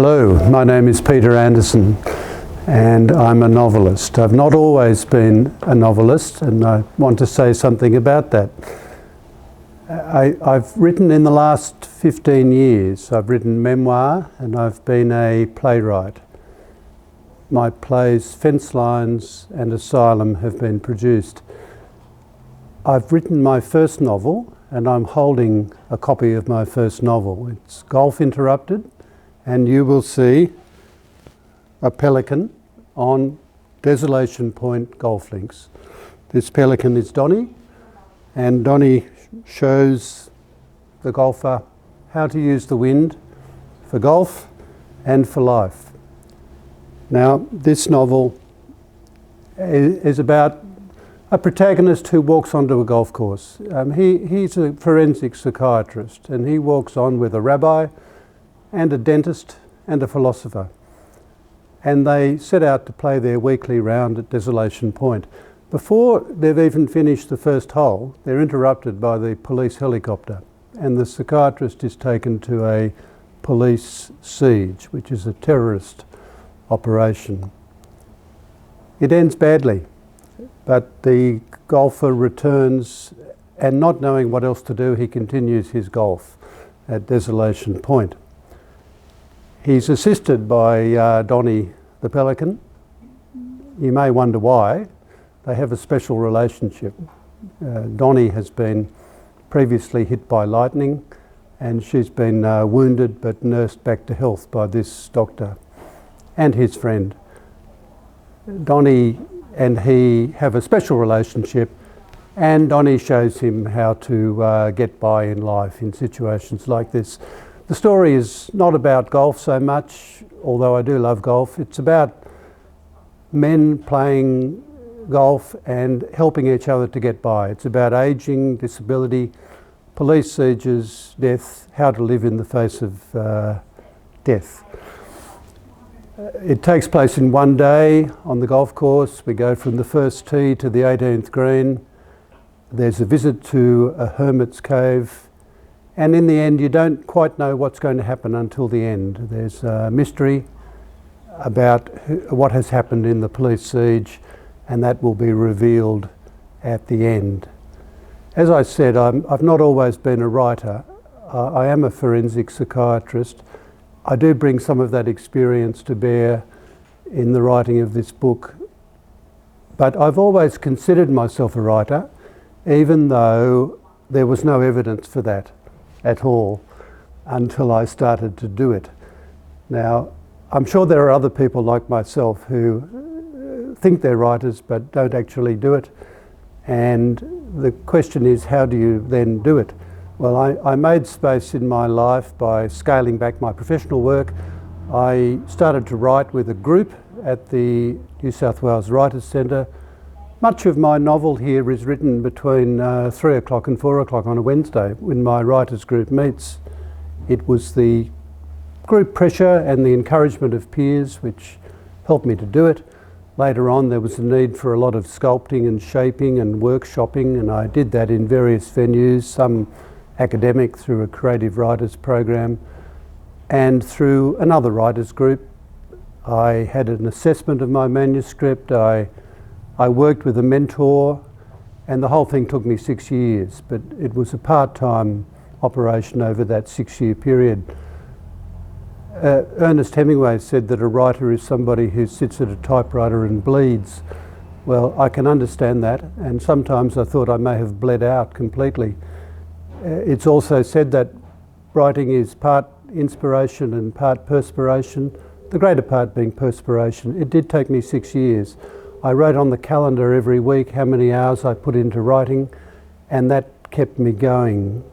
Hello, my name is Peter Anderson and I'm a novelist. I've not always been a novelist and I want to say something about that. I've written in the last 15 years. I've written memoir and I've been a playwright. My plays Fencelines and Asylum have been produced. I've written my first novel and I'm holding a copy of my first novel. It's Golf Interrupted, and you will see a pelican on Desolation Point golf links. This pelican is Donnie, and Donnie shows the golfer how to use the wind for golf and for life. Now, this novel is about a protagonist who walks onto a golf course. He's a forensic psychiatrist, and he walks on with a rabbi and a dentist and a philosopher. And they set out to play their weekly round at Desolation Point. Before they've even finished the first hole, they're interrupted by the police helicopter, and the psychiatrist is taken to a police siege, which is a terrorist operation. It ends badly, but the golfer returns, and not knowing what else to do, he continues his golf at Desolation Point. He's assisted by Donnie the pelican. You may wonder why. They have a special relationship. Donnie has been previously hit by lightning, and she's been wounded but nursed back to health by this doctor and his friend. Donnie and he have a special relationship, and Donnie shows him how to get by in life in situations like this. The story is not about golf so much, although I do love golf. It's about men playing golf and helping each other to get by. It's about ageing, disability, police sieges, death, how to live in the face of death. It takes place in one day on the golf course. We go from the first tee to the 18th green. There's a visit to a hermit's cave. And in the end, you don't quite know what's going to happen until the end. There's a mystery about what has happened in the police siege, and that will be revealed at the end. As I said, I've not always been a writer. I am a forensic psychiatrist. I do bring some of that experience to bear in the writing of this book. But I've always considered myself a writer, even though there was no evidence for that at all until I started to do it. Now, I'm sure there are other people like myself who think they're writers but don't actually do it. And the question is, how do you then do it? Well, I made space in my life by scaling back my professional work. I started to write with a group at the New South Wales Writers' Centre. Much of my novel here is written between 3 o'clock and 4 o'clock on a Wednesday when my writers group meets. It was the group pressure and the encouragement of peers which helped me to do it. Later on there was a need for a lot of sculpting and shaping and workshopping, and I did that in various venues, some academic through a creative writers program, and through another writers group. I had an assessment of my manuscript. I worked with a mentor, and the whole thing took me 6 years, but it was a part-time operation over that 6-year period. Ernest Hemingway said that a writer is somebody who sits at a typewriter and bleeds. Well, I can understand that, and sometimes I thought I may have bled out completely. It's also said that writing is part inspiration and part perspiration, the greater part being perspiration. It did take me 6 years. I wrote on the calendar every week how many hours I put into writing, and that kept me going.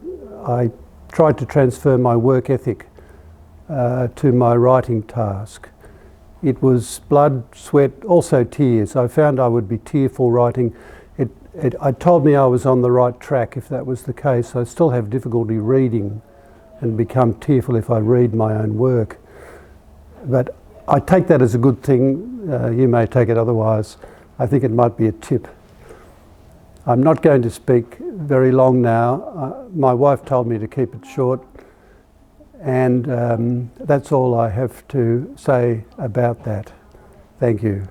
I tried to transfer my work ethic to my writing task. It was blood, sweat, also tears. I found I would be tearful writing. It told me I was on the right track if that was the case. I still have difficulty reading and become tearful if I read my own work. But I take that as a good thing. You may take it otherwise. I think it might be a tip. I'm not going to speak very long now. My wife told me to keep it short, And that's all I have to say about that. Thank you.